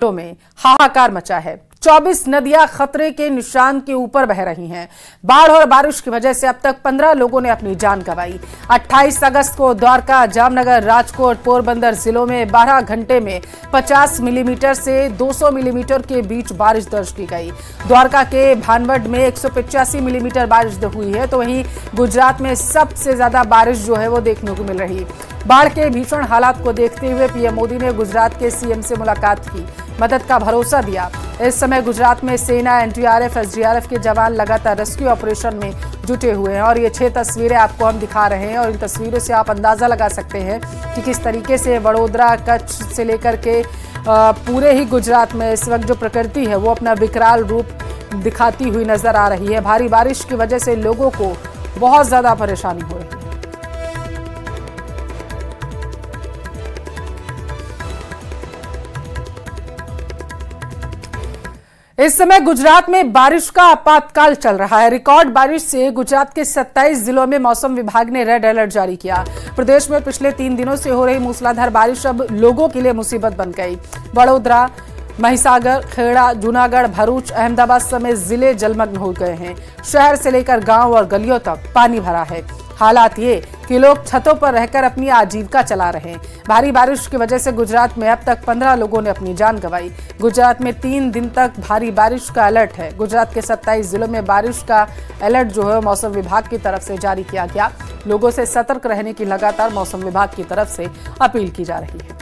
जिलों में हाहाकार मचा है। 24 नदियां खतरे के निशान के ऊपर बह रही हैं। बाढ़ और बारिश की वजह से अब तक 15 लोगों ने अपनी जान गंवाई। 28 अगस्त को द्वारका, जामनगर, राजकोट, पोरबंदर जिलों में 12 घंटे में 50 मिलीमीटर से 200 मिलीमीटर के बीच बारिश दर्ज की गई। द्वारका के भानवड में 185 मिलीमीटर बारिश हुई है, तो वहीं गुजरात में सबसे ज्यादा बारिश जो है वो देखने को मिल रही। बाढ़ के भीषण हालात को देखते हुए पीएम मोदी ने गुजरात के सीएम से मुलाकात की, मदद का भरोसा दिया। इस समय गुजरात में सेना, एनडीआरएफ, एसडीआरएफ के जवान लगातार रेस्क्यू ऑपरेशन में जुटे हुए हैं और ये 6 तस्वीरें आपको हम दिखा रहे हैं और इन तस्वीरों से आप अंदाजा लगा सकते हैं कि किस तरीके से वडोदरा, कच्छ से लेकर के पूरे ही गुजरात में इस वक्त जो प्रकृति है वो अपना विकराल रूप दिखाती हुई नजर आ रही है। भारी बारिश की वजह से लोगों को बहुत ज्यादा परेशानी हो रही है। इस समय गुजरात में बारिश का आपातकाल चल रहा है। रिकॉर्ड बारिश से गुजरात के 27 जिलों में मौसम विभाग ने रेड अलर्ट जारी किया। प्रदेश में पिछले 3 दिनों से हो रही मूसलाधार बारिश अब लोगों के लिए मुसीबत बन गई। वडोदरा, महिसागर, खेड़ा, जूनागढ़, भरूच, अहमदाबाद समेत जिले जलमग्न हो गए हैं। शहर से लेकर गांव और गलियों तक पानी भरा है। हालात ये कि लोग छतों पर रहकर अपनी आजीविका चला रहे हैं। भारी बारिश की वजह से गुजरात में अब तक 15 लोगों ने अपनी जान गंवाई। गुजरात में 3 दिन तक भारी बारिश का अलर्ट है। गुजरात के 27 जिलों में बारिश का अलर्ट जो है मौसम विभाग की तरफ से जारी किया गया। लोगों से सतर्क रहने की लगातार मौसम विभाग की तरफ से अपील की जा रही है।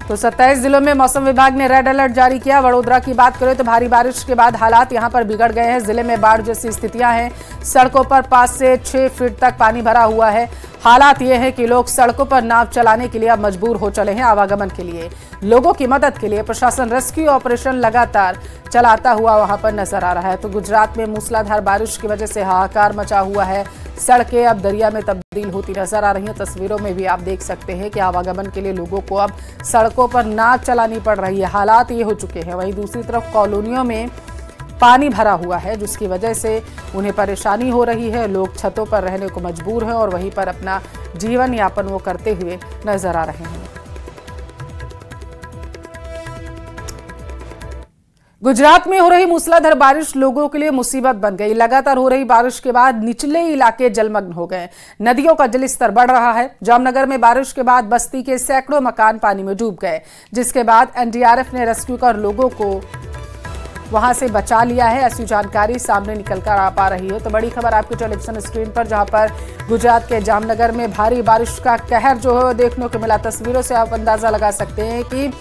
तो 27 जिलों में मौसम विभाग ने रेड अलर्ट जारी किया। वडोदरा की बात करें तो भारी बारिश के बाद हालात यहां पर बिगड़ गए हैं। जिले में बाढ़ जैसी स्थितियां हैं। सड़कों पर 5 से 6 फीट तक पानी भरा हुआ है। हालात ये है कि लोग सड़कों पर नाव चलाने के लिए अब मजबूर हो चले हैं। आवागमन के लिए लोगों की मदद के लिए प्रशासन रेस्क्यू ऑपरेशन लगातार चलाता हुआ वहां पर नजर आ रहा है। तो गुजरात में मूसलाधार बारिश की वजह से हाहाकार मचा हुआ है। सड़कें अब दरिया में तब्दील होती नजर आ रही हैं। तस्वीरों में भी आप देख सकते हैं कि आवागमन के लिए लोगों को अब सड़कों पर नाव चलानी पड़ रही है। हालात ये हो चुके हैं। वहीं दूसरी तरफ कॉलोनियों में पानी भरा हुआ है, जिसकी वजह से उन्हें परेशानी हो रही है। लोग छतों पर रहने को मजबूर हैं और वहीं पर अपना जीवन यापन वो करते हुए नजर आ रहे हैं। गुजरात में हो रही मूसलाधार बारिश लोगों के लिए मुसीबत बन गई। लगातार हो रही बारिश के बाद निचले इलाके जलमग्न हो गए। नदियों का जलस्तर बढ़ रहा है। जामनगर में बारिश के बाद बस्ती के सैकड़ों मकान पानी में डूब गए, जिसके बाद एनडीआरएफ ने रेस्क्यू कर लोगों को वहां से बचा लिया है। ऐसी जानकारी सामने निकलकर आ पा रही है। तो बड़ी खबर आपकी टेलीविजन स्क्रीन पर, जहां पर गुजरात के जामनगर में भारी बारिश का कहर जो है देखने को मिला। तस्वीरों से आप अंदाजा लगा सकते हैं कि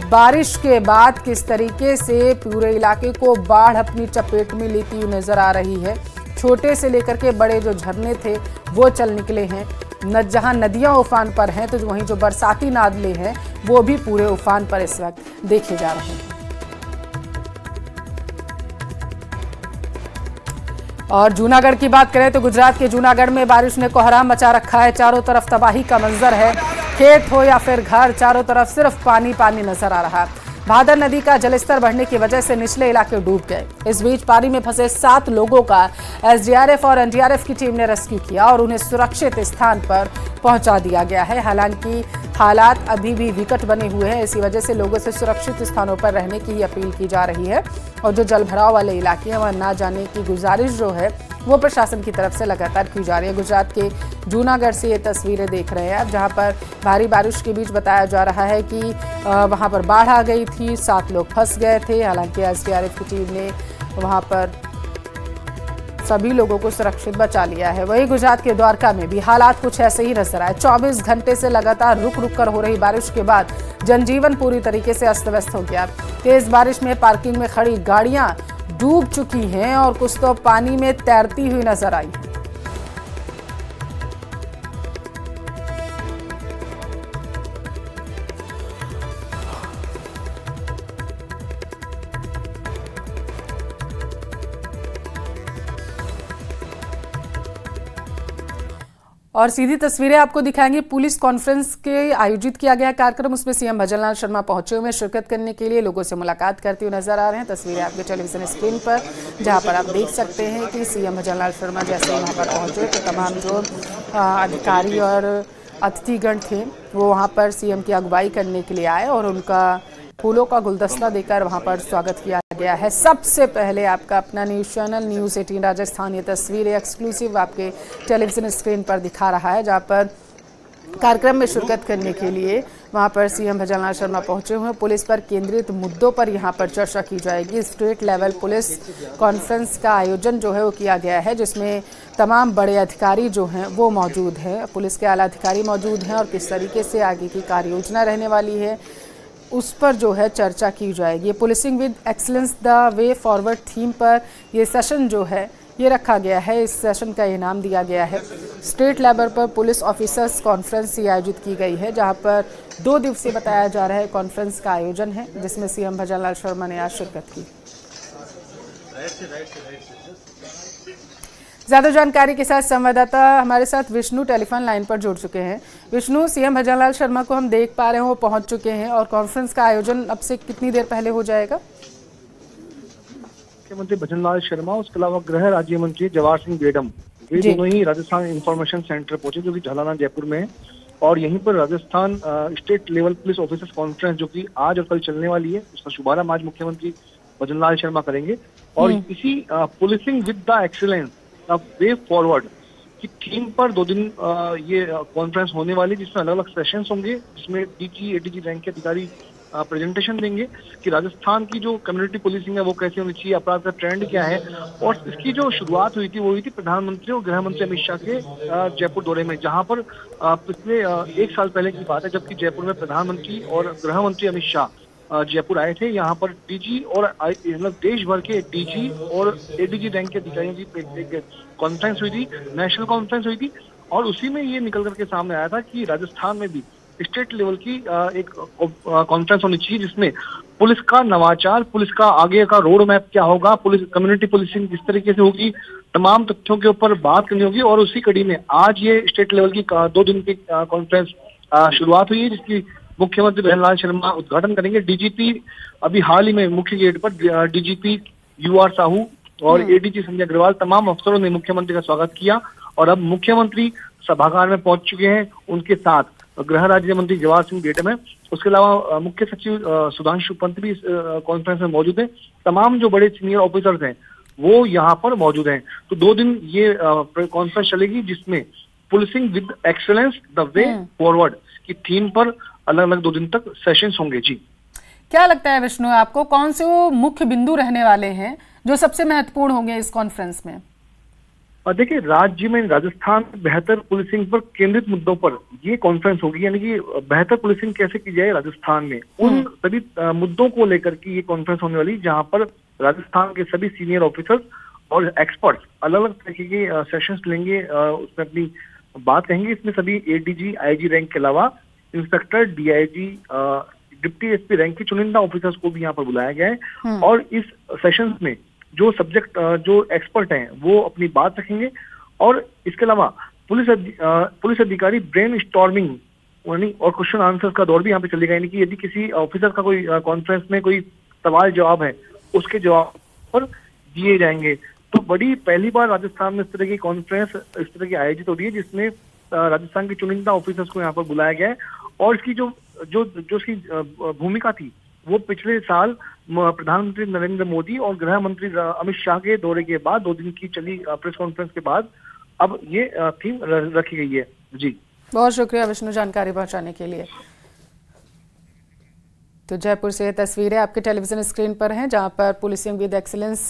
बारिश के बाद किस तरीके से पूरे इलाके को बाढ़ अपनी चपेट में लेती हुई नजर आ रही है। छोटे से लेकर के बड़े जो झरने थे वो चल निकले हैं। जहां नदियां उफान पर हैं, तो वहीं जो बरसाती नाले हैं वो भी पूरे उफान पर इस वक्त देखे जा रहे हैं। और जूनागढ़ की बात करें तो गुजरात के जूनागढ़ में बारिश ने कोहराम मचा रखा है। चारों तरफ तबाही का मंजर है। खेत हो या फिर घर, चारों तरफ सिर्फ पानी पानी नजर आ रहा है। भादर नदी का जलस्तर बढ़ने की वजह से निचले इलाके डूब गए। इस बीच पानी में फंसे 7 लोगों का एसडीआरएफ और एनडीआरएफ की टीम ने रेस्क्यू किया और उन्हें सुरक्षित स्थान पर पहुंचा दिया गया है। हालांकि हालात अभी भी विकट बने हुए हैं। इसी वजह से लोगों से सुरक्षित स्थानों पर रहने की अपील की जा रही है और जो जलभराव वाले इलाके हैं वहां ना जाने की गुजारिश जो है वो प्रशासन की तरफ से लगातार की जा रही है। गुजरात के जूनागढ़ से ये तस्वीरें देख रहे हैं आप, जहां पर भारी बारिश के बीच बताया जा रहा है कि वहां पर बाढ़ आ गई थी, 7 लोग फंस गए थे। हालांकि एसडीआरएफ की टीम ने वहां पर सभी लोगों को सुरक्षित बचा लिया है। वहीं गुजरात के द्वारका में भी हालात कुछ ऐसे ही नजर आए। 24 घंटे से लगातार रुक रुक कर हो रही बारिश के बाद जनजीवन पूरी तरीके से अस्त व्यस्त हो गया। तेज बारिश में पार्किंग में खड़ी गाड़ियां डूब चुकी हैं और कुछ तो पानी में तैरती हुई नजर आई है। और सीधी तस्वीरें आपको दिखाएंगे। पुलिस कॉन्फ्रेंस के आयोजित किया गया कार्यक्रम, उसमें सीएम भजनलाल शर्मा पहुंचे हुए शिरकत करने के लिए, लोगों से मुलाकात करते हुए नजर आ रहे हैं। तस्वीरें आपके टेलीविजन स्क्रीन पर, जहां पर आप देख सकते हैं कि सीएम भजनलाल शर्मा जैसे वहां पर पहुंचे तो तमाम जो अधिकारी और अतिथिगण थे वो वहाँ पर सीएम की अगुवाई करने के लिए आए और उनका फूलों का गुलदस्ता देकर वहाँ पर स्वागत किया गया है। सबसे पहले आपका अपना न्यूज़ चैनल न्यूज़ 18 राजस्थान ये तस्वीरें एक्सक्लूसिव आपके टेलीविजन स्क्रीन पर दिखा रहा है, जहाँ पर कार्यक्रम में शिरकत करने के लिए वहां पर सीएम भजनलाल शर्मा पहुंचे हुए हैं। पुलिस पर केंद्रित मुद्दों पर यहां पर चर्चा की जाएगी। स्टेट लेवल पुलिस कॉन्फ्रेंस का आयोजन जो है वो किया गया है, जिसमें तमाम बड़े अधिकारी जो हैं वो मौजूद हैं, पुलिस के आला अधिकारी मौजूद हैं और किस तरीके से आगे की कार्य योजना रहने वाली है उस पर जो है चर्चा की जाएगी। Policing with excellence the way forward theme पर ये सेशन जो है ये रखा गया है। इस सेशन का इनाम दिया गया है। स्टेट लेवल पर पुलिस ऑफिसर्स कॉन्फ्रेंस आयोजित की गई है, जहां पर 2 दिवसीय बताया जा रहा है कॉन्फ्रेंस का आयोजन है, जिसमें सीएम भजनलाल शर्मा ने आज शिरकत की। ज्यादा जानकारी के साथ संवाददाता हमारे साथ विष्णु टेलीफोन लाइन पर जुड़ चुके हैं। विष्णु, सीएम भजनलाल शर्मा को हम देख पा रहे हैं वो पहुंच चुके हैं और कॉन्फ्रेंस का आयोजन अब से कितनी देर पहले हो जाएगा? मुख्यमंत्री भजनलाल शर्मा, उसके अलावा गृह राज्य मंत्री जवाहर सिंह बेडम, ये दोनों ही राजस्थान इंफॉर्मेशन सेंटर पहुंचे जो कि झालाना जयपुर में है। और यहीं पर Rajasthan state level police officers conference जो कि आज और कल चलने वाली है, उसका शुभारंभ आज मुख्यमंत्री भजनलाल शर्मा करेंगे। और इसी policing with the excellence the way forward की थीम पर 2 दिन ये कॉन्फ्रेंस होने वाली, जिसमें अलग अलग सेशंस होंगे, जिसमें डीजी एडीजी रैंक के अधिकारी प्रेजेंटेशन देंगे कि राजस्थान की जो कम्युनिटी पुलिसिंग है वो कैसे होनी चाहिए, अपराध का ट्रेंड क्या है। और इसकी जो शुरुआत हुई थी वो हुई थी प्रधानमंत्री और गृह मंत्री अमित शाह के जयपुर दौरे में, जहां पर पिछले 1 साल पहले की बात है, जबकि जयपुर में प्रधानमंत्री और गृह मंत्री अमित शाह जयपुर आए थे। यहाँ पर डीजी और मतलब देश भर के डीजी और एडीजी रैंक के अधिकारियों की कॉन्फ्रेंस हुई थी, नेशनल कॉन्फ्रेंस हुई थी। और उसी में ये निकल करके सामने आया था कि राजस्थान में भी स्टेट लेवल की एक कॉन्फ्रेंस होनी चाहिए, जिसमें पुलिस का नवाचार, पुलिस का आगे का रोड मैप क्या होगा, पुलिस कम्युनिटी पुलिसिंग किस तरीके से होगी, तमाम तथ्यों के ऊपर बात करनी होगी। और उसी कड़ी में आज ये स्टेट लेवल की 2 दिन की कॉन्फ्रेंस शुरुआत हुई है, जिसकी मुख्यमंत्री भजनलाल शर्मा उद्घाटन करेंगे। डीजीपी अभी हाल ही में मुख्य गेट पर डीजीपी UR साहू और एडीजी संजय अग्रवाल, तमाम अफसरों ने मुख्यमंत्री का स्वागत किया। और अब मुख्यमंत्री सभागार में पहुंच चुके हैं, उनके साथ गृह राज्य मंत्री जवाहर सिंह बेडम है, उसके अलावा मुख्य सचिव सुधांशु पंत भी इस कॉन्फ्रेंस में मौजूद है। तमाम जो बड़े सीनियर ऑफिसर्स हैं वो यहाँ पर मौजूद हैं। तो 2 दिन ये कॉन्फ्रेंस चलेगी, जिसमें policing with excellence the way forward की थीम पर अलग अलग 2 दिन तक सेशंस होंगे। जी, क्या लगता है विष्णु आपको, कौन से वो मुख्य बिंदु रहने वाले हैं जो सबसे महत्वपूर्ण होंगे इस कॉन्फ्रेंस में? और देखिए, राज्य में राजस्थान बेहतर पुलिसिंग पर केंद्रित मुद्दों पर ये कॉन्फ्रेंस होगी, यानी कि बेहतर पुलिसिंग कैसे की जाए राजस्थान में, उन सभी मुद्दों को लेकर के ये कॉन्फ्रेंस होने वाली, जहां पर राजस्थान के सभी सीनियर ऑफिसर्स और एक्सपर्ट्स अलग अलग तरीके के सेशंस लेंगे, उसमें अपनी बात कहेंगे। इसमें सभी एडीजी आईजी रैंक के अलावा inspector, DIG, deputy SP rank के चुनिंदा ऑफिसर्स को भी यहाँ पर बुलाया गया है। और इस सेशंस में जो सब्जेक्ट जो एक्सपर्ट हैं वो अपनी बात रखेंगे। और इसके अलावा पुलिस अधिकारी ब्रेन स्टॉर्मिंग और क्वेश्चन आंसर्स का दौर भी यहाँ पे चलेगा, यानी कि यदि किसी ऑफिसर का कोई कॉन्फ्रेंस में कोई सवाल जवाब है, उसके जवाब पर दिए जाएंगे। तो बड़ी पहली बार राजस्थान में इस तरह की कॉन्फ्रेंस इस तरह की आयोजित हो रही है, जिसमें राजस्थान के चुनिंदा ऑफिसर्स को यहाँ पर बुलाया गया है। और इसकी जो इसकी भूमिका थी वो पिछले साल प्रधानमंत्री नरेंद्र मोदी और गृह मंत्री अमित शाह के दौरे के बाद 2 दिन की चली प्रेस कॉन्फ्रेंस के बाद अब ये थीम रखी गई है। जी, बहुत शुक्रिया विष्णु जानकारी पहुंचाने के लिए। तो जयपुर से तस्वीरें आपके टेलीविजन स्क्रीन पर हैं, जहां पर पुलिसिंग विद एक्सीलेंस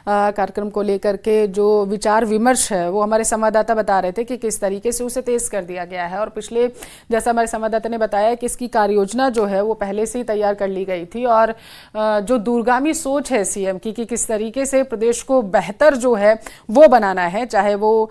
कार्यक्रम को लेकर के जो विचार विमर्श है वो हमारे संवाददाता बता रहे थे कि किस तरीके से उसे तेज कर दिया गया है। और पिछले, जैसा हमारे संवाददाता ने बताया कि इसकी कार्ययोजना जो है वो पहले से ही तैयार कर ली गई थी। और जो दूरगामी सोच है सीएम की कि किस तरीके से प्रदेश को बेहतर जो है वो बनाना है, चाहे वो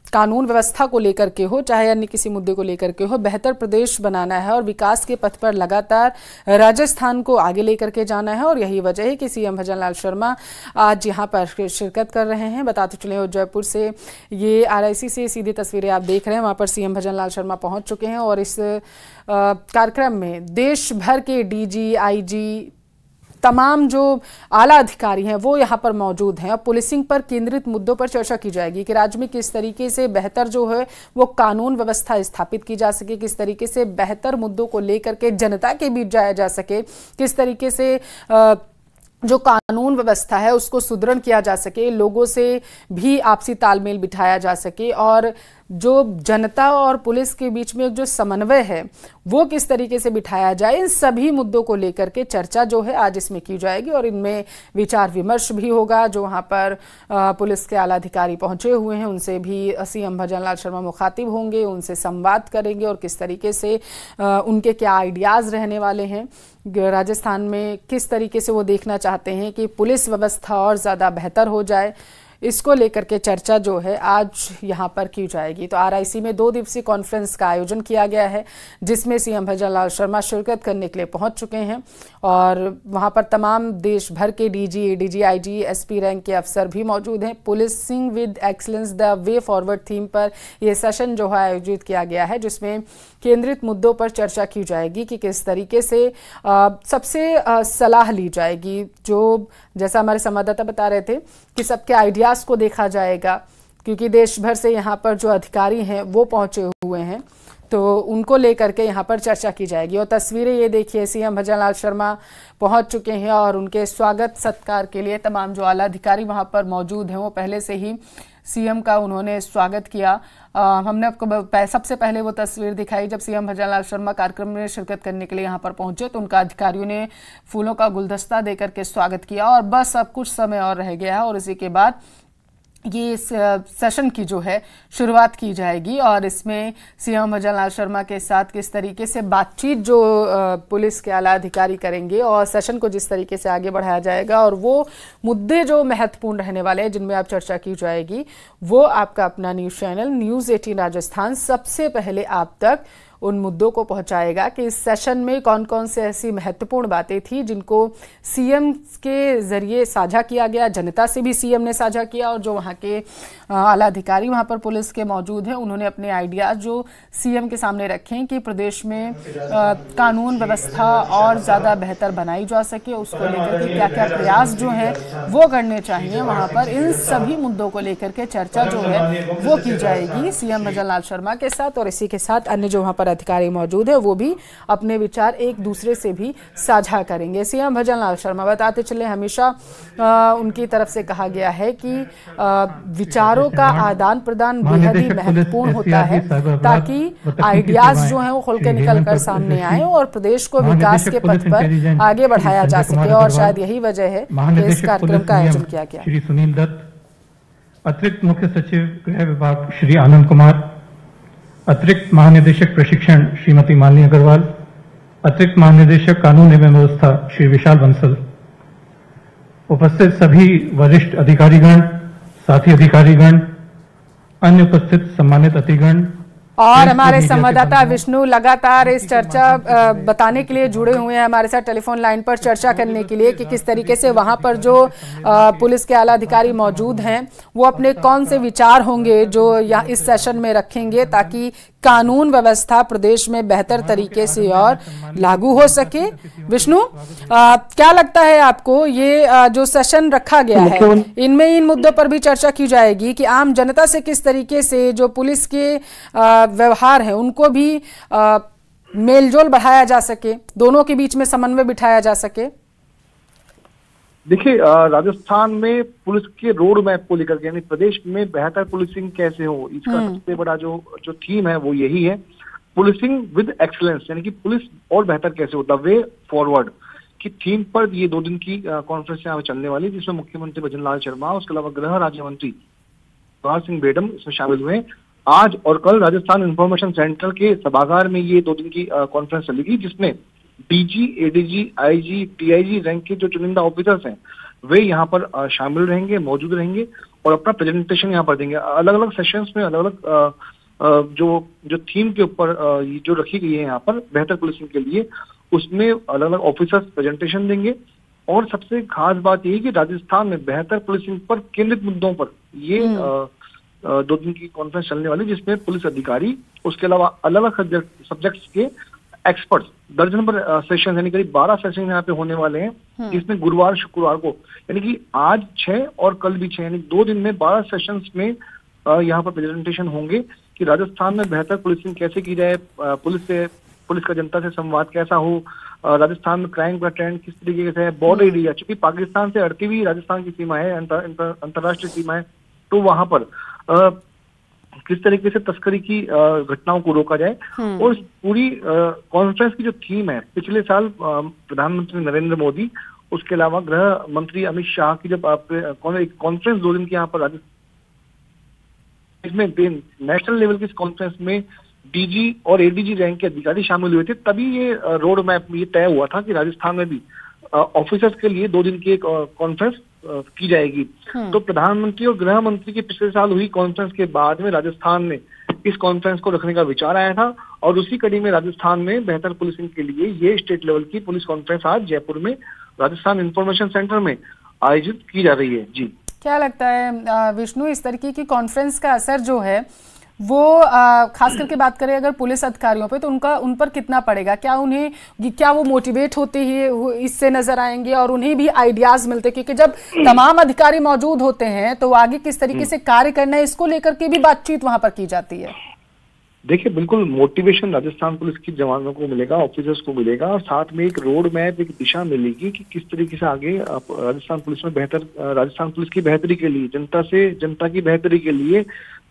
कानून व्यवस्था को लेकर के हो, चाहे अन्य किसी मुद्दे को लेकर के हो, बेहतर प्रदेश बनाना है और विकास के पथ पर लगातार राजस्थान को आगे लेकर के जाना है। और यही वजह है कि सीएम भजनलाल शर्मा आज यहां पर शिरकत कर रहे हैं। बताते चले, जयपुर से ये RIC से सीधी तस्वीरें आप देख रहे हैं, वहां पर सीएम भजनलाल शर्मा पहुंच चुके हैं। और इस कार्यक्रम में देश भर के DG, IG तमाम जो आला अधिकारी हैं वो यहाँ पर मौजूद हैं और पुलिसिंग पर केंद्रित मुद्दों पर चर्चा की जाएगी कि राज्य में किस तरीके से बेहतर जो है वो कानून व्यवस्था स्थापित की जा सके, किस तरीके से बेहतर मुद्दों को लेकर के जनता के बीच जाया जा सके, किस तरीके से जो कानून व्यवस्था है उसको सुदृढ़ किया जा सके, लोगों से भी आपसी तालमेल बिठाया जा सके और जो जनता और पुलिस के बीच में जो समन्वय है वो किस तरीके से बिठाया जाए, इन सभी मुद्दों को लेकर के चर्चा जो है आज इसमें की जाएगी और इनमें विचार विमर्श भी होगा। जो वहां पर पुलिस के आला अधिकारी पहुंचे हुए हैं उनसे भी सीएम भजनलाल शर्मा मुखातिब होंगे, उनसे संवाद करेंगे और किस तरीके से उनके क्या आइडियाज रहने वाले हैं, राजस्थान में किस तरीके से वो देखना चाहते हैं कि पुलिस व्यवस्था और ज़्यादा बेहतर हो जाए, इसको लेकर के चर्चा जो है आज यहाँ पर की जाएगी। तो आरआईसी में 2 दिवसीय कॉन्फ्रेंस का आयोजन किया गया है जिसमें सीएम भजनलाल शर्मा शिरकत करने के लिए पहुंच चुके हैं और वहां पर तमाम देश भर के DG, ADG, IG, SP rank के अफसर भी मौजूद हैं। Policing with excellence the way forward theme पर यह सेशन जो है आयोजित किया गया है जिसमें केंद्रित मुद्दों पर चर्चा की जाएगी कि किस तरीके से सबसे सलाह ली जाएगी। जो जैसा हमारे संवाददाता बता रहे थे कि सबके आइडियाज को देखा जाएगा क्योंकि देश भर से यहाँ पर जो अधिकारी हैं वो पहुंचे हुए हैं तो उनको लेकर के यहाँ पर चर्चा की जाएगी। और तस्वीरें ये देखिए, सीएम भजनलाल शर्मा पहुंच चुके हैं और उनके स्वागत सत्कार के लिए तमाम जो आला अधिकारी वहाँ पर मौजूद हैं वो पहले से ही सीएम का उन्होंने स्वागत किया। हमने आपको सबसे पहले वो तस्वीर दिखाई जब सीएम भजनलाल शर्मा कार्यक्रम में शिरकत करने के लिए यहाँ पर पहुंचे तो उनका अधिकारियों ने फूलों का गुलदस्ता देकर के स्वागत किया और बस अब कुछ समय और रह गया है और इसी के बाद ये इस सेशन की जो है शुरुआत की जाएगी और इसमें सीएम भजनलाल शर्मा के साथ किस तरीके से बातचीत जो पुलिस के आला अधिकारी करेंगे और सेशन को जिस तरीके से आगे बढ़ाया जाएगा और वो मुद्दे जो महत्वपूर्ण रहने वाले हैं जिनमें आप चर्चा की जाएगी वो आपका अपना न्यूज़ चैनल न्यूज़ 18 राजस्थान सबसे पहले आप तक उन मुद्दों को पहुंचाएगा कि इस सेशन में कौन कौन से ऐसी महत्वपूर्ण बातें थी जिनको सीएम के जरिए साझा किया गया, जनता से भी सीएम ने साझा किया और जो वहां के आला अधिकारी वहां पर पुलिस के मौजूद हैं उन्होंने अपने आइडियाज जो सीएम के सामने रखे कि प्रदेश में कानून व्यवस्था और ज़्यादा बेहतर बनाई जा सके, उसको लेकर के क्या क्या प्रयास जो है वो करने चाहिए वहाँ पर। इन सभी मुद्दों को लेकर के चर्चा जो है वो की जाएगी सीएम भजनलाल शर्मा के साथ और इसी के साथ अन्य जो वहाँ पर अधिकारी मौजूद है वो भी अपने विचार एक दूसरे से भी साझा करेंगे। सीएम भजनलाल शर्मा बताते चले हमेशा उनकी तरफ से कहा गया है कि विचारों का आदान प्रदान बेहद ही महत्वपूर्ण होता है ताकि आइडियाज जो हैं वो खुल के निकल कर सामने आए और प्रदेश को विकास के पथ पर आगे बढ़ाया जा सके और शायद यही वजह है कि इस कार्यक्रम का आयोजन किया गया। श्री सुनील दत्त, अतिरिक्त मुख्य सचिव गृह विभाग श्री आनंद कुमार, अतिरिक्त महानिदेशक प्रशिक्षण श्रीमती मालिनी अग्रवाल, अतिरिक्त महानिदेशक कानून एवं व्यवस्था श्री विशाल बंसल, उपस्थित सभी वरिष्ठ अधिकारीगण, साथी अधिकारीगण, अन्य उपस्थित सम्मानित अतिथिगण और हमारे संवाददाता विष्णु लगातार इस चर्चा बताने के लिए जुड़े हुए हैं हमारे साथ टेलीफोन लाइन पर चर्चा करने के लिए कि किस तरीके से वहां पर जो पुलिस के आला अधिकारी मौजूद हैं वो अपने कौन से विचार होंगे जो यहाँ इस सेशन में रखेंगे ताकि कानून व्यवस्था प्रदेश में बेहतर तरीके से और लागू हो सके। विष्णु, क्या लगता है आपको ये जो सेशन रखा गया है इनमें इन मुद्दों पर भी चर्चा की जाएगी कि आम जनता से किस तरीके से जो पुलिस के व्यवहार है उनको भी मेलजोल बढ़ाया जा सके, दोनों के बीच में समन्वय बिठाया जा सके? देखिए, राजस्थान में पुलिस के रोड मैप को लेकर के यानी प्रदेश में बेहतर पुलिसिंग कैसे हो इसका सबसे बड़ा जो थीम है वो यही है, पुलिसिंग विद एक्सीलेंस, यानी कि पुलिस और बेहतर कैसे हो, द वे फॉरवर्ड की थीम पर ये 2 दिन की कॉन्फ्रेंस यहाँ चलने वाली जिसमें मुख्यमंत्री भजनलाल शर्मा, उसके अलावा गृह राज्य मंत्री जवाहर सिंह बेडम इसमें शामिल हुए। आज और कल राजस्थान इंफॉर्मेशन सेंटर के सभागार में ये 2 दिन की कॉन्फ्रेंस चलेगी जिसमें DG, ADG, IG, TIG rank के जो चुनिंदा ऑफिसर्स हैं वे यहाँ पर शामिल रहेंगे, मौजूद रहेंगे और अपना प्रेजेंटेशन यहाँ पर देंगे। अलग अलग सेशंस में अलग अलग जो थीम के ऊपर जो रखी गई है यहाँ पर बेहतर पुलिसिंग के लिए, उसमें अलग अलग ऑफिसर्स प्रेजेंटेशन देंगे। और सबसे खास बात यही कि राजस्थान में बेहतर पुलिसिंग पर केंद्रित मुद्दों पर ये 2 दिन की कॉन्फ्रेंस चलने वाली जिसमें पुलिस अधिकारी, उसके अलावा अलग अलग सब्जेक्ट्स के एक्सपर्ट्स, दर्जन पर सेशन यानी करीब 12 सेशन यहाँ पे होने वाले हैं, जिसमें गुरुवार शुक्रवार को यानी कि आज 6 और कल भी 6 यानी 2 दिन में 12 सेशंस में यहाँ पर प्रेजेंटेशन होंगे कि राजस्थान में बेहतर पुलिसिंग कैसे की जाए, पुलिस का जनता से संवाद कैसा हो, राजस्थान में क्राइम का ट्रेंड किस तरीके से है, बॉर्डर एरिया चूंकि पाकिस्तान से अड़ती हुई राजस्थान की सीमा है, अंतर्राष्ट्रीय सीमा है, तो वहां पर किस तरीके से तस्करी की घटनाओं को रोका जाए। और पूरी कॉन्फ्रेंस की जो थीम है, पिछले साल प्रधानमंत्री नरेंद्र मोदी, उसके अलावा गृह मंत्री अमित शाह की जब कॉन्फ्रेंस 2 दिन की यहाँ पर राजस्थान इसमें नेशनल लेवल की इस कॉन्फ्रेंस में डीजी और एडीजी रैंक के अधिकारी शामिल हुए थे, तभी ये रोड मैप ये तय हुआ था कि राजस्थान में भी ऑफिसर्स के लिए 2 दिन की एक कॉन्फ्रेंस की जाएगी। तो प्रधानमंत्री और गृह मंत्री की पिछले साल हुई कॉन्फ्रेंस के बाद में राजस्थान में इस कॉन्फ्रेंस को रखने का विचार आया था और उसी कड़ी में राजस्थान में बेहतर पुलिसिंग के लिए ये स्टेट लेवल की पुलिस कॉन्फ्रेंस आज जयपुर में राजस्थान इंफॉर्मेशन सेंटर में आयोजित की जा रही है। जी, क्या लगता है विष्णु, इस तरीके की कॉन्फ्रेंस का असर जो है वो खास करके बात करें अगर पुलिस अधिकारियों पे, तो उन पर कितना पड़ेगा? क्या वो मोटिवेट होते ही इससे नजर आएंगे और उन्हें भी आइडियाज मिलते, क्योंकि जब तमाम अधिकारी मौजूद होते हैं तो आगे किस तरीके से कार्य करना है इसको लेकर के भी बातचीत वहां पर की जाती है। देखिए, बिल्कुल मोटिवेशन राजस्थान पुलिस के जवानों को मिलेगा, ऑफिसर्स को मिलेगा और साथ में एक रोड मैप, एक दिशा मिलेगी कि किस तरीके से आगे राजस्थान पुलिस में राजस्थान पुलिस की बेहतरी के लिए, जनता की बेहतरी के लिए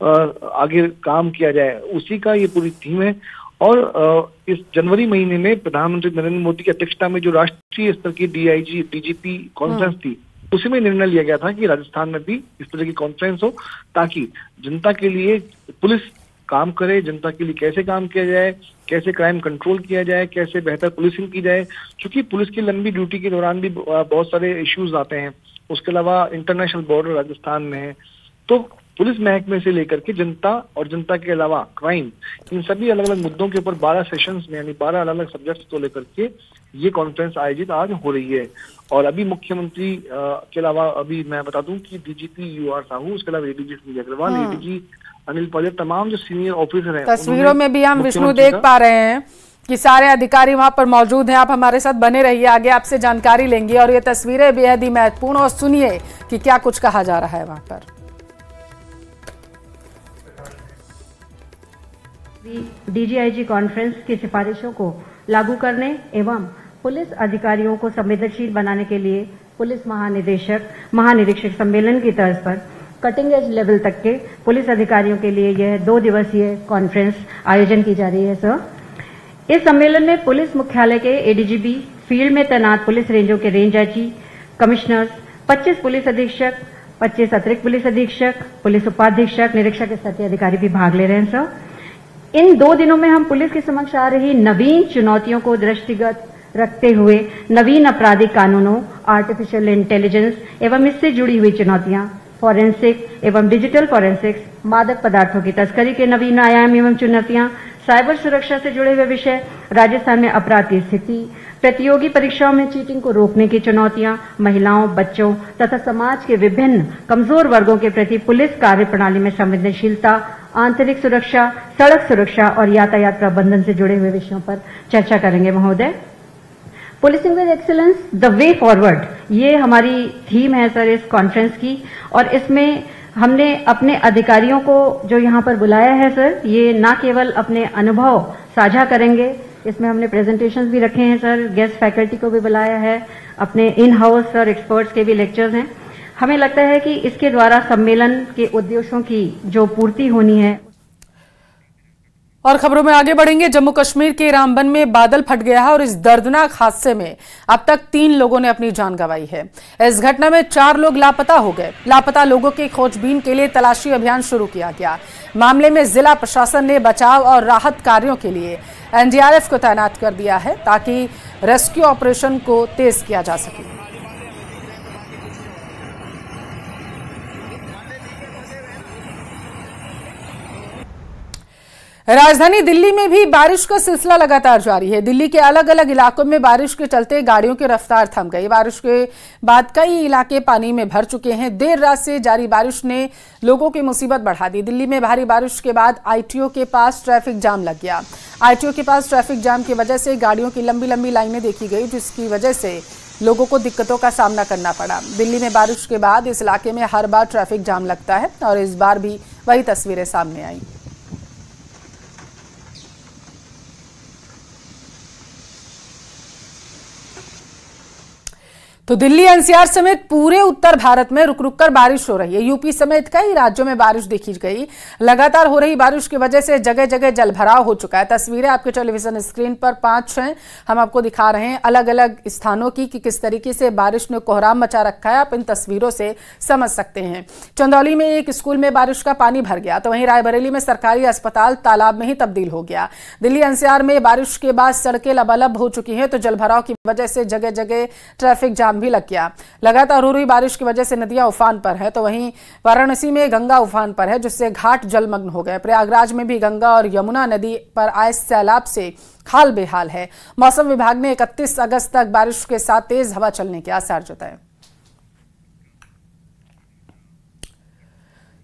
आगे काम किया जाए, उसी का ये पूरी थीम है। और इस जनवरी महीने में प्रधानमंत्री नरेंद्र मोदी की अध्यक्षता में जो राष्ट्रीय स्तर की डीआईजी डीजीपी कॉन्फ्रेंस थी, उसी में निर्णय लिया गया था कि राजस्थान में भी इस तरह की कॉन्फ्रेंस हो, ताकि जनता के लिए पुलिस काम करे, जनता के लिए कैसे काम किया जाए, कैसे क्राइम कंट्रोल किया जाए, कैसे बेहतर पुलिसिंग की जाए। क्योंकि पुलिस की लंबी ड्यूटी के दौरान भी बहुत सारे इश्यूज आते हैं, उसके अलावा इंटरनेशनल बॉर्डर राजस्थान में है, तो पुलिस महकमे से लेकर के जनता और जनता के अलावा क्राइम, इन सभी अलग अलग मुद्दों के ऊपर 12 सेशंस में यानी 12 अलग अलग सब्जेक्ट्स को लेकर के ये कॉन्फ्रेंस आयोजित आज हो रही है। और अभी मुख्यमंत्री के अलावा अभी मैं बता दूं कि डीजीपी यूआर साहू, उसके अलावा एडीजी संजय अग्रवाल, एडीजी अनिल पॉलियर, तमाम जो सीनियर ऑफिसर हैं, तस्वीरों में भी हम विष्णु देख पा रहे हैं कि सारे अधिकारी वहां पर मौजूद हैं। आप हमारे साथ बने रहिए, आगे आपसे जानकारी लेंगे और ये तस्वीरें बेहद ही महत्वपूर्ण, और सुनिए कि क्या कुछ कहा जा रहा है वहां पर। डीजीआईजी कॉन्फ्रेंस की सिफारिशों को लागू करने एवं पुलिस अधिकारियों को संवेदनशील बनाने के लिए पुलिस महानिरीक्षक सम्मेलन की तर्ज पर कटिंग एज लेवल तक के पुलिस अधिकारियों के लिए यह 2 दिवसीय कॉन्फ्रेंस आयोजन की जा रही है। सर, इस सम्मेलन में पुलिस मुख्यालय के एडीजीपी, फील्ड में तैनात पुलिस रेंजों के रेंज आईजी, कमिश्नर्स, 25 पुलिस अधीक्षक, 25 अतिरिक्त पुलिस अधीक्षक, पुलिस उपाधीक्षक, निरीक्षक स्तर के अधिकारी भी भाग ले रहे हैं। सर, इन 2 दिनों में हम पुलिस के समक्ष आ रही नवीन चुनौतियों को दृष्टिगत रखते हुए नवीन आपराधिक कानूनों, आर्टिफिशियल इंटेलिजेंस एवं इससे जुड़ी हुई चुनौतियां, फॉरेंसिक एवं डिजिटल फॉरेंसिक्स, मादक पदार्थों की तस्करी के नवीन आयाम एवं चुनौतियां, साइबर सुरक्षा से जुड़े हुए विषय, राजस्थान में अपराध की स्थिति, प्रतियोगी परीक्षाओं में चीटिंग को रोकने की चुनौतियां, महिलाओं, बच्चों तथा समाज के विभिन्न कमजोर वर्गों के प्रति पुलिस कार्य प्रणाली में संवेदनशीलता, आंतरिक सुरक्षा, सड़क सुरक्षा और यातायात प्रबंधन से जुड़े हुए विषयों पर चर्चा करेंगे। महोदय, policing with excellence the way forward, ये हमारी थीम है सर इस कॉन्फ्रेंस की, और इसमें हमने अपने अधिकारियों को जो यहाँ पर बुलाया है सर, ये ना केवल अपने अनुभव साझा करेंगे, इसमें हमने प्रेजेंटेशंस भी रखे हैं सर, गेस्ट फैकल्टी को भी बुलाया है, अपने इन हाउस सर एक्सपर्ट्स के भी लेक्चर्स हैं। हमें लगता है कि इसके द्वारा सम्मेलन के उद्देश्यों की जो पूर्ति होनी है। और खबरों में आगे बढ़ेंगे। जम्मू कश्मीर के रामबन में बादल फट गया है और इस दर्दनाक हादसे में अब तक 3 लोगों ने अपनी जान गंवाई है। इस घटना में 4 लोग लापता हो गए। लापता लोगों की खोजबीन के लिए तलाशी अभियान शुरू किया गया। मामले में जिला प्रशासन ने बचाव और राहत कार्यों के लिए एनडीआरएफ को तैनात कर दिया है ताकि रेस्क्यू ऑपरेशन को तेज किया जा सके। राजधानी दिल्ली में भी बारिश का सिलसिला लगातार जारी है। दिल्ली के अलग अलग इलाकों में बारिश के चलते गाड़ियों की रफ्तार थम गई। बारिश के बाद कई इलाके पानी में भर चुके हैं। देर रात से जारी बारिश ने लोगों की मुसीबत बढ़ा दी। दिल्ली में भारी बारिश के बाद आईटीओ के पास ट्रैफिक जाम लग गया। आईटीओ के पास ट्रैफिक जाम की वजह से गाड़ियों की लंबी लंबी लाइनें देखी गई, जिसकी वजह से लोगों को दिक्कतों का सामना करना पड़ा। दिल्ली में बारिश के बाद इस इलाके में हर बार ट्रैफिक जाम लगता है और इस बार भी वही तस्वीरें सामने आई। तो दिल्ली एनसीआर समेत पूरे उत्तर भारत में रुक रुक कर बारिश हो रही है। यूपी समेत कई राज्यों में बारिश देखी गई। लगातार हो रही बारिश की वजह से जगह जगह जलभराव हो चुका है। तस्वीरें आपके टेलीविजन स्क्रीन पर 5 हैं। हम आपको दिखा रहे हैं अलग अलग स्थानों की कि किस तरीके से बारिश ने कोहराम मचा रखा है। आप इन तस्वीरों से समझ सकते हैं। चंदौली में एक स्कूल में बारिश का पानी भर गया, तो वहीं रायबरेली में सरकारी अस्पताल तालाब में ही तब्दील हो गया। दिल्ली एनसीआर में बारिश के बाद सड़कें लबालब हो चुकी हैं, तो जलभराव की वजह से जगह जगह ट्रैफिक जाम भी लग गया। लगातार हो रही बारिश की वजह से नदियां उफान पर है, तो वहीं वाराणसी में गंगा उफान पर है, जिससे घाट जलमग्न हो गए। प्रयागराज में भी गंगा और यमुना नदी पर आए सैलाब से हाल बेहाल है। मौसम विभाग ने 31 अगस्त तक बारिश के साथ तेज हवा चलने के आसार जताए।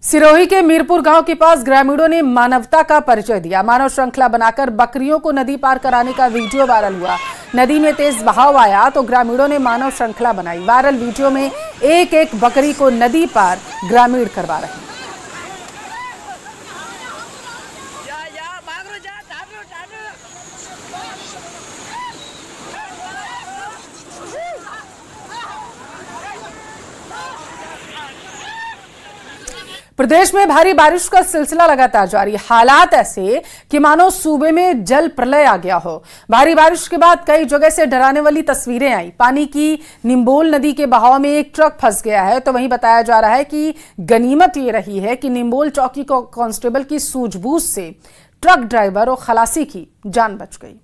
सिरोही के मीरपुर गांव के पास ग्रामीणों ने मानवता का परिचय दिया। मानव श्रृंखला बनाकर बकरियों को नदी पार कराने का वीडियो वायरल हुआ। नदी में तेज बहाव आया तो ग्रामीणों ने मानव श्रृंखला बनाई। वायरल वीडियो में एक एक बकरी को नदी पार ग्रामीण करवा रहे हैं। प्रदेश में भारी बारिश का सिलसिला लगातार जारी। हालात ऐसे कि मानो सूबे में जल प्रलय आ गया हो। भारी बारिश के बाद कई जगह से डराने वाली तस्वीरें आई। पानी की निम्बोल नदी के बहाव में एक ट्रक फंस गया है, तो वहीं बताया जा रहा है कि गनीमत ये रही है कि निम्बोल चौकी कांस्टेबल की सूझबूझ से ट्रक ड्राइवर और खलासी की जान बच गई।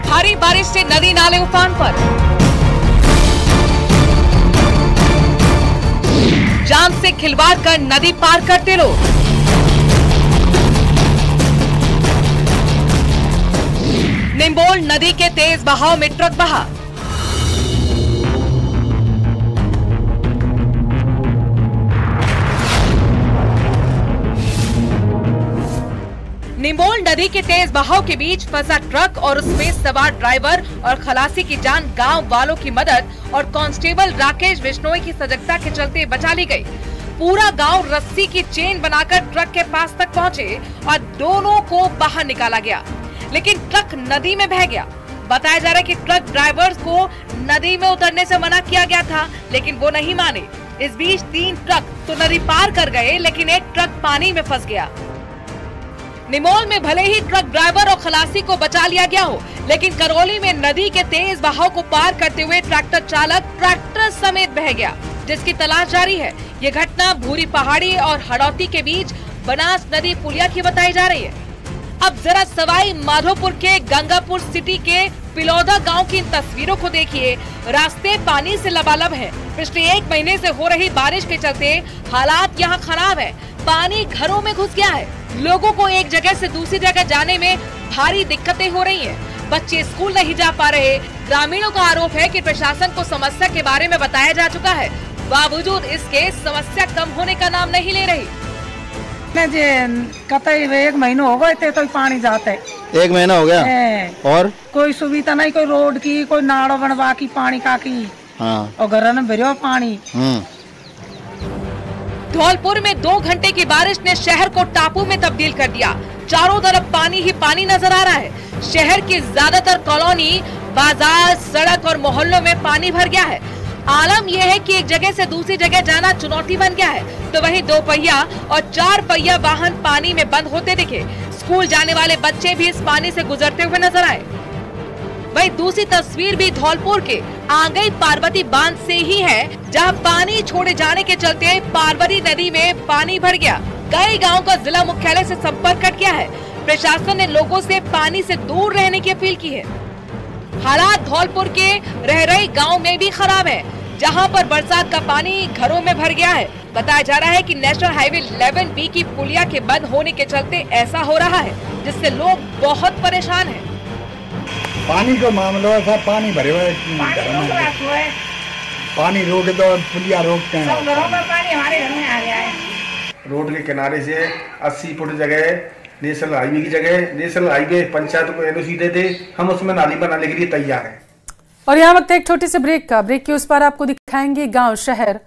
भारी बारिश से नदी नाले उफान पर। जान से खिलवाड़ कर नदी पार करते लोग। निम्बोल नदी के तेज बहाव में ट्रक बहा। निम्बोल नदी के तेज बहाव के बीच फंसा ट्रक और उसमें सवार ड्राइवर और खलासी की जान गांव वालों की मदद और कांस्टेबल राकेश बिश्नोई की सजगता के चलते बचा ली गई। पूरा गांव रस्सी की चेन बनाकर ट्रक के पास तक पहुंचे और दोनों को बाहर निकाला गया, लेकिन ट्रक नदी में बह गया। बताया जा रहा है कि ट्रक ड्राइवर्स को नदी में उतरने से मना किया गया था, लेकिन वो नहीं माने। इस बीच 3 ट्रक तो नदी पार कर गए, लेकिन एक ट्रक पानी में फंस गया। निमोल में भले ही ट्रक ड्राइवर और खलासी को बचा लिया गया हो, लेकिन करौली में नदी के तेज बहाव को पार करते हुए ट्रैक्टर चालक ट्रैक्टर समेत बह गया, जिसकी तलाश जारी है। ये घटना भूरी पहाड़ी और हड़ौती के बीच बनास नदी पुलिया की बताई जा रही है। अब जरा सवाई माधोपुर के गंगापुर सिटी के पिलौदा गांव की इन तस्वीरों को देखिए। रास्ते पानी से लबालब हैं। पिछले 1 महीने से हो रही बारिश के चलते हालात यहाँ खराब है। पानी घरों में घुस गया है। लोगों को एक जगह से दूसरी जगह जाने में भारी दिक्कतें हो रही हैं। बच्चे स्कूल नहीं जा पा रहे। ग्रामीणों का आरोप है कि प्रशासन को समस्या के बारे में बताया जा चुका है, बावजूद इसके समस्या कम होने का नाम नहीं ले रही। कतई 1 महीना हो गए थे तो पानी जाते। 1 महीना हो गया और कोई सुविधा नहीं, कोई रोड की, कोई नाड़ो बनवा की, पानी का की। हाँ। और घर में भरो पानी। धौलपुर में 2 घंटे की बारिश ने शहर को टापू में तब्दील कर दिया। चारों तरफ पानी ही पानी नजर आ रहा है। शहर की ज्यादातर कॉलोनी, बाजार, सड़क और मोहल्लों में पानी भर गया है। आलम यह है कि एक जगह से दूसरी जगह जाना चुनौती बन गया है, तो वहीं 2 पहिया और 4 पहिया वाहन पानी में बंद होते दिखे। स्कूल जाने वाले बच्चे भी इस पानी से गुजरते हुए नजर आए। वहीं दूसरी तस्वीर भी धौलपुर के आंगई पार्वती बांध से ही है, जहां पानी छोड़े जाने के चलते पार्वती नदी में पानी भर गया। कई गांवों का जिला मुख्यालय से संपर्क कट गया है। प्रशासन ने लोगों से पानी से दूर रहने की अपील की है। हालात धौलपुर के रहरई गांव में भी खराब है, जहां पर बरसात का पानी घरों में भर गया है। बताया जा रहा है कि नेशनल हाईवे 11B की पुलिया के बंद होने के चलते ऐसा हो रहा है, जिससे लोग बहुत परेशान हैं। पानी का मामला है, पानी भरे हुए पानी रोक दो, पुलिया रोकते हैं। सब घरों में पानी हमारे घर में आ गया है। रोड के किनारे से 80 फुट जगह नेशनल हाईवे की जगह नेशनल हाईवे पंचायत को एनओसी दे दे, हम उसमें नाली बनाने के लिए तैयार हैं। और यहाँ वक्त एक छोटी सी ब्रेक का। ब्रेक के उस पर आपको दिखाएंगे गांव शहर